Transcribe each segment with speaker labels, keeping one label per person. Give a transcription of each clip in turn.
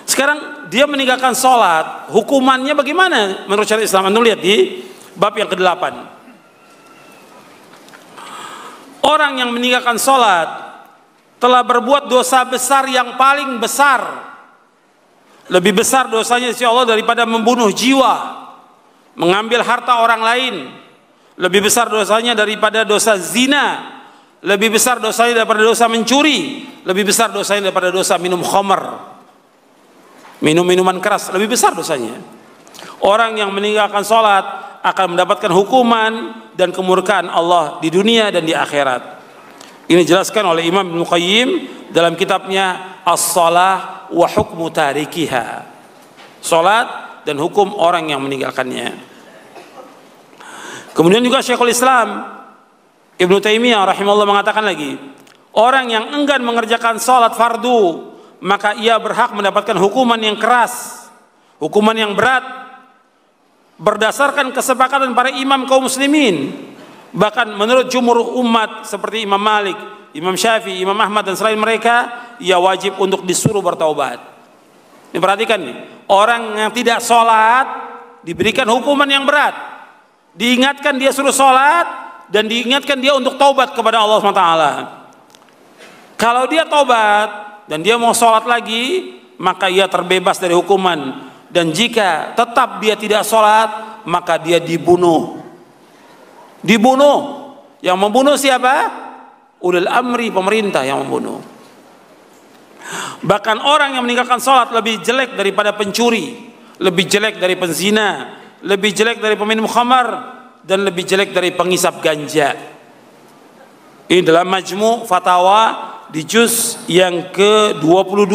Speaker 1: Sekarang dia meninggalkan sholat, hukumannya bagaimana menurut syariat Islam? Anda lihat di bab yang ke-8. Orang yang meninggalkan sholat telah berbuat dosa besar yang paling besar. Lebih besar dosanya insya Allah daripada membunuh jiwa, mengambil harta orang lain. Lebih besar dosanya daripada dosa zina. Lebih besar dosanya daripada dosa mencuri. Lebih besar dosanya daripada dosa minum khamar, minum minuman keras. Lebih besar dosanya. Orang yang meninggalkan sholat akan mendapatkan hukuman dan kemurkaan Allah di dunia dan di akhirat. Ini dijelaskan oleh Imam Ibnu Qayyim dalam kitabnya As-Shalah wa Hukmu Tarikiha. Salat dan hukum orang yang meninggalkannya. Kemudian juga Syekhul Islam Ibnu Taimiyah rahimahullah mengatakan lagi, orang yang enggan mengerjakan salat fardu, maka ia berhak mendapatkan hukuman yang keras, hukuman yang berat, berdasarkan kesepakatan para imam kaum muslimin. Bahkan menurut jumhur umat seperti Imam Malik, Imam Syafi'i, Imam Ahmad dan selain mereka, ia wajib untuk disuruh bertaubat. Ini perhatikan nih, orang yang tidak sholat diberikan hukuman yang berat. Diingatkan dia suruh sholat dan diingatkan dia untuk taubat kepada Allah SWT. Kalau dia taubat dan dia mau sholat lagi, maka ia terbebas dari hukuman. Dan jika tetap dia tidak sholat, maka dia dibunuh. Dibunuh. Yang membunuh siapa? Ulil amri, pemerintah yang membunuh. Bahkan orang yang meninggalkan sholat lebih jelek daripada pencuri, lebih jelek dari penzina, lebih jelek dari peminum khamar, dan lebih jelek dari pengisap ganja. Ini dalam Majmu' Fatawa di juz yang ke-22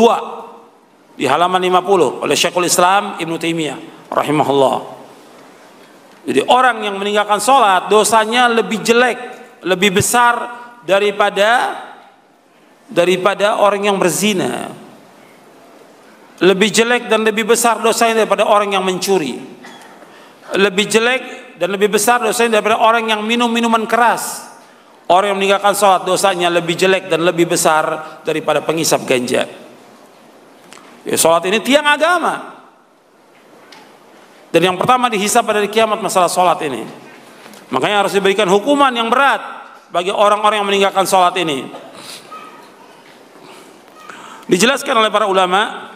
Speaker 1: di halaman 50 oleh Syekhul Islam Ibnu Taimiyah rahimahullah. Jadi orang yang meninggalkan sholat dosanya lebih jelek, lebih besar daripada orang yang berzina. Lebih jelek dan lebih besar dosanya daripada orang yang mencuri. Lebih jelek dan lebih besar dosanya daripada orang yang minum minuman keras. Orang yang meninggalkan sholat dosanya lebih jelek dan lebih besar daripada pengisap ganja. Ya, sholat ini tiang agama. Dan yang pertama dihisab pada hari kiamat masalah sholat ini. Makanya harus diberikan hukuman yang berat bagi orang-orang yang meninggalkan sholat ini. Dijelaskan oleh para ulama,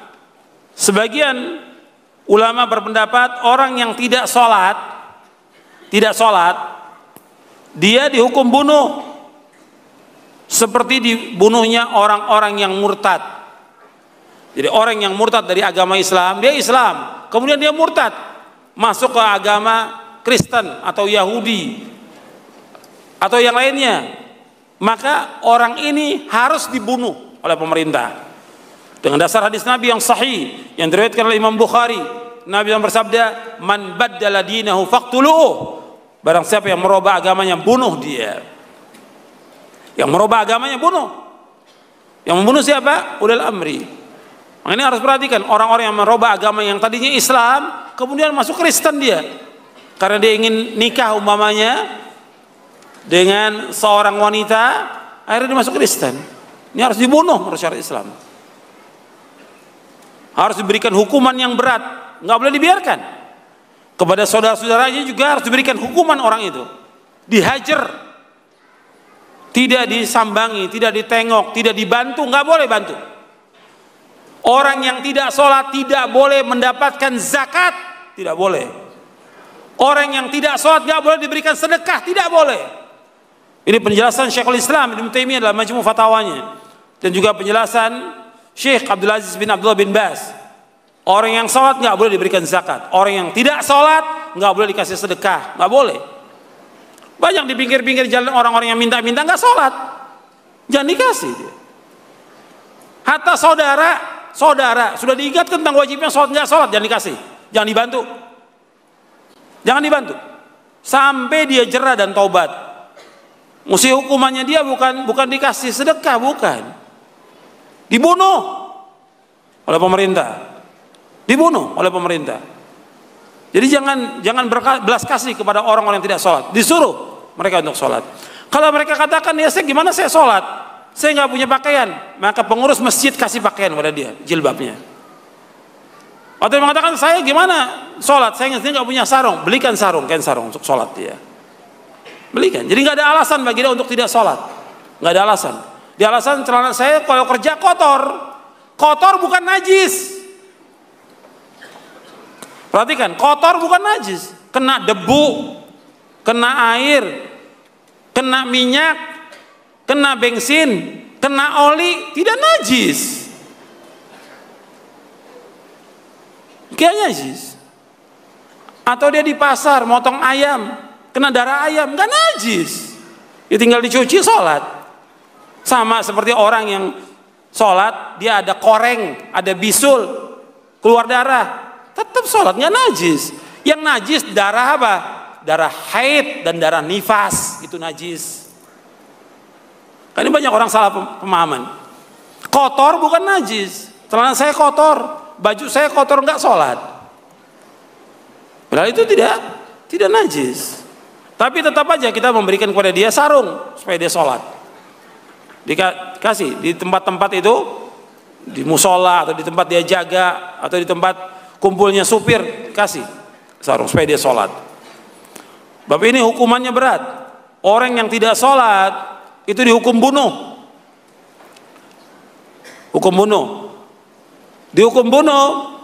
Speaker 1: sebagian ulama berpendapat orang yang tidak sholat, dia dihukum bunuh seperti dibunuhnya orang-orang yang murtad. Jadi orang yang murtad dari agama Islam, dia Islam, kemudian dia murtad, masuk ke agama Kristen atau Yahudi atau yang lainnya, maka orang ini harus dibunuh oleh pemerintah. Dengan dasar hadis Nabi yang sahih yang diriwayatkan oleh Imam Bukhari, Nabi yang bersabda, "Man baddala dinahu faqtuluh." Barang siapa yang merubah agamanya, bunuh dia. Yang merubah agamanya bunuh. Yang membunuh siapa? Ulil amri. Ini harus perhatikan, orang-orang yang merubah agama yang tadinya Islam kemudian masuk Kristen dia. Karena dia ingin nikah umpamanya dengan seorang wanita, akhirnya dia masuk Kristen. Ini harus dibunuh menurut syariat Islam. Harus diberikan hukuman yang berat, nggak boleh dibiarkan. Kepada saudara-saudaranya juga harus diberikan hukuman orang itu. Dihajar, tidak disambangi, tidak ditengok, tidak dibantu, nggak boleh bantu. Orang yang tidak sholat tidak boleh mendapatkan zakat, tidak boleh. Orang yang tidak sholat nggak boleh diberikan sedekah, tidak boleh. Ini penjelasan Syekhul Islam Ibnu Taimiyah dalam Majmu' Fatawanya, dan juga penjelasan Syekh Abdul Aziz bin Abdullah bin Baz. Orang yang sholat nggak boleh diberikan zakat. Orang yang tidak sholat nggak boleh dikasih sedekah, nggak boleh. Banyak di pinggir-pinggir jalan orang-orang yang minta-minta nggak sholat, jangan dikasih dia. Hatta saudara sudah diingatkan tentang wajibnya sholat, nggak sholat, jangan dikasih, jangan dibantu, jangan dibantu sampai dia jera dan taubat. Mesti hukumannya dia bukan dikasih sedekah, bukan, dibunuh oleh pemerintah. Dibunuh oleh pemerintah. Jadi jangan berbelas kasih kepada orang-orang yang tidak sholat. Disuruh mereka untuk sholat. Kalau mereka katakan, ya saya gimana saya sholat, saya nggak punya pakaian, maka pengurus masjid kasih pakaian kepada dia, jilbabnya. Atau dia mengatakan, saya gimana sholat, saya nggak punya sarung, belikan sarung, kain sarung untuk sholat dia. Belikan. Jadi nggak ada alasan bagi dia untuk tidak sholat, nggak ada alasan. Dia alasan celana saya kalau kerja kotor, kotor bukan najis. Perhatikan, kotor bukan najis, kena debu, kena air, kena minyak, kena bensin, kena oli, tidak najis. Kayaknya najis. Atau dia di pasar motong ayam, kena darah ayam, nggak najis. Dia tinggal dicuci, sholat. Sama seperti orang yang sholat, dia ada koreng, ada bisul, keluar darah, tetap sholat, nggak najis. Yang najis darah apa? Darah haid dan darah nifas, itu najis. Kan ini banyak orang salah pemahaman. Kotor bukan najis. Celana saya kotor, baju saya kotor, nggak sholat. Padahal itu tidak najis. Tapi tetap aja kita memberikan kepada dia sarung supaya dia sholat. Dikasih di tempat-tempat itu, di musola atau di tempat dia jaga atau di tempat kumpulnya supir, kasih sarung supaya dia sholat. Bapak, ini hukumannya berat. Orang yang tidak sholat itu dihukum bunuh. Hukum bunuh. Dihukum bunuh,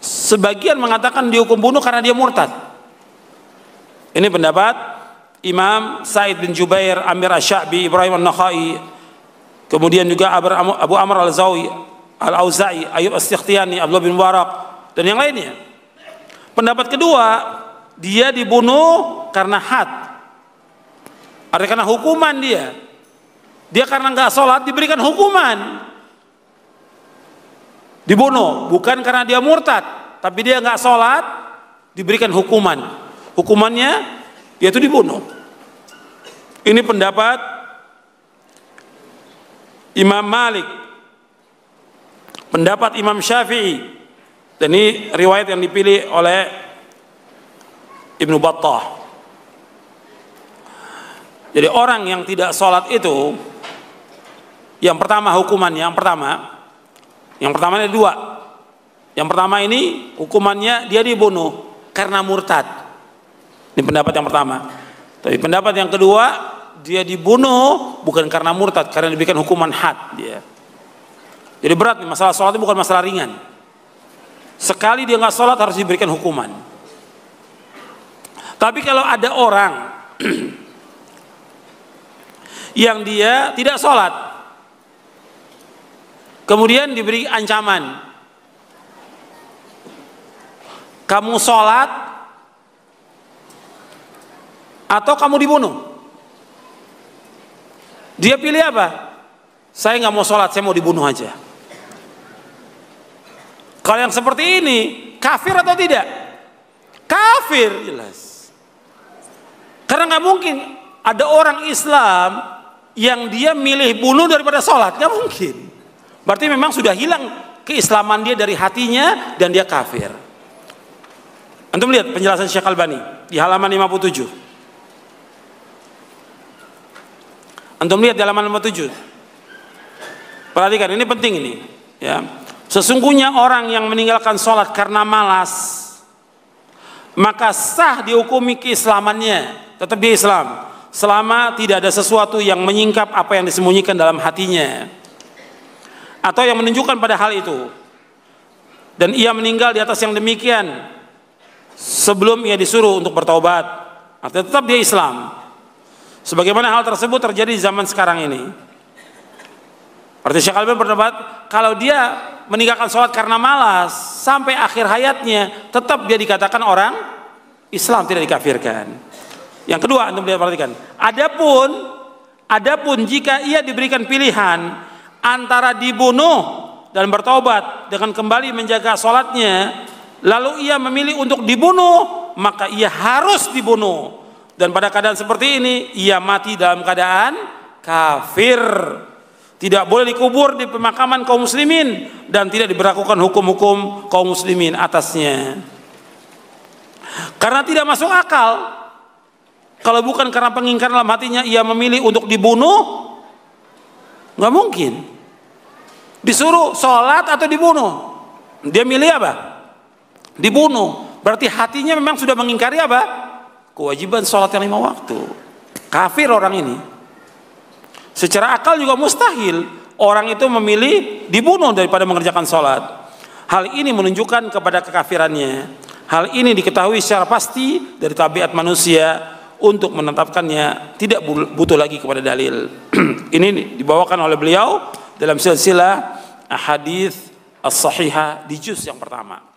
Speaker 1: sebagian mengatakan dihukum bunuh karena dia murtad. Ini pendapat Imam Sa'id bin Jubair, Amir Asy-Sya'bi, Ibrahim An-Nakhai, kemudian juga Abu Amr Al-Auza'i, Ayub As-Sikhtiyani, Abdullah bin Mubarak, dan yang lainnya. Pendapat kedua, dia dibunuh karena had. Artinya karena hukuman dia. Dia karena nggak sholat diberikan hukuman. Dibunuh, bukan karena dia murtad, tapi dia nggak sholat, diberikan hukuman. Hukumannya yaitu dibunuh. Ini pendapat Imam Malik, pendapat Imam Syafi'i, dan ini riwayat yang dipilih oleh Ibnu Battah. Jadi orang yang tidak sholat itu, yang pertama hukumannya, yang pertama ada dua. Yang pertama ini hukumannya dia dibunuh karena murtad. Ini pendapat yang pertama. Tapi pendapat yang kedua, dia dibunuh bukan karena murtad, karena diberikan hukuman had dia. Jadi berat nih, masalah sholat itu bukan masalah ringan. Sekali dia nggak sholat harus diberikan hukuman. Tapi kalau ada orang yang dia tidak sholat, kemudian diberi ancaman, kamu sholat atau kamu dibunuh. Dia pilih apa? Saya nggak mau sholat, saya mau dibunuh aja. Kalau yang seperti ini, kafir atau tidak? Kafir, jelas. Karena nggak mungkin ada orang Islam yang dia milih bunuh daripada sholat, nggak mungkin. Berarti memang sudah hilang keislaman dia dari hatinya dan dia kafir. Antum lihat penjelasan Syekh Albani di halaman 57. Antum lihat di halaman 57. Perhatikan, ini penting ini, ya. Sesungguhnya orang yang meninggalkan sholat karena malas, maka sah dihukumi keislamannya, tetap dia Islam, selama tidak ada sesuatu yang menyingkap apa yang disembunyikan dalam hatinya, atau yang menunjukkan pada hal itu, dan ia meninggal di atas yang demikian sebelum ia disuruh untuk bertaubat, artinya tetap dia Islam. Sebagaimana hal tersebut terjadi di zaman sekarang ini. Artinya Syekh Albani berpendapat kalau dia meninggalkan sholat karena malas sampai akhir hayatnya, tetap dia dikatakan orang Islam, tidak dikafirkan. Yang kedua, antum lihat, perhatikan. Adapun jika ia diberikan pilihan antara dibunuh dan bertobat dengan kembali menjaga sholatnya, lalu ia memilih untuk dibunuh, maka ia harus dibunuh. Dan pada keadaan seperti ini, ia mati dalam keadaan kafir. Tidak boleh dikubur di pemakaman kaum muslimin dan tidak diberlakukan hukum-hukum kaum muslimin atasnya. Karena tidak masuk akal. Kalau bukan karena pengingkaran dalam hatinya, ia memilih untuk dibunuh, nggak mungkin. Disuruh sholat atau dibunuh, Dia milih apa? Dibunuh. Berarti hatinya memang sudah mengingkari apa? Kewajiban sholat yang 5 waktu. Kafir orang ini. Secara akal juga mustahil orang itu memilih dibunuh daripada mengerjakan sholat. Hal ini menunjukkan kepada kekafirannya. Hal ini diketahui secara pasti dari tabiat manusia untuk menetapkannya tidak butuh lagi kepada dalil. Ini dibawakan oleh beliau dalam silsilah hadis as-sahihah di juz yang pertama.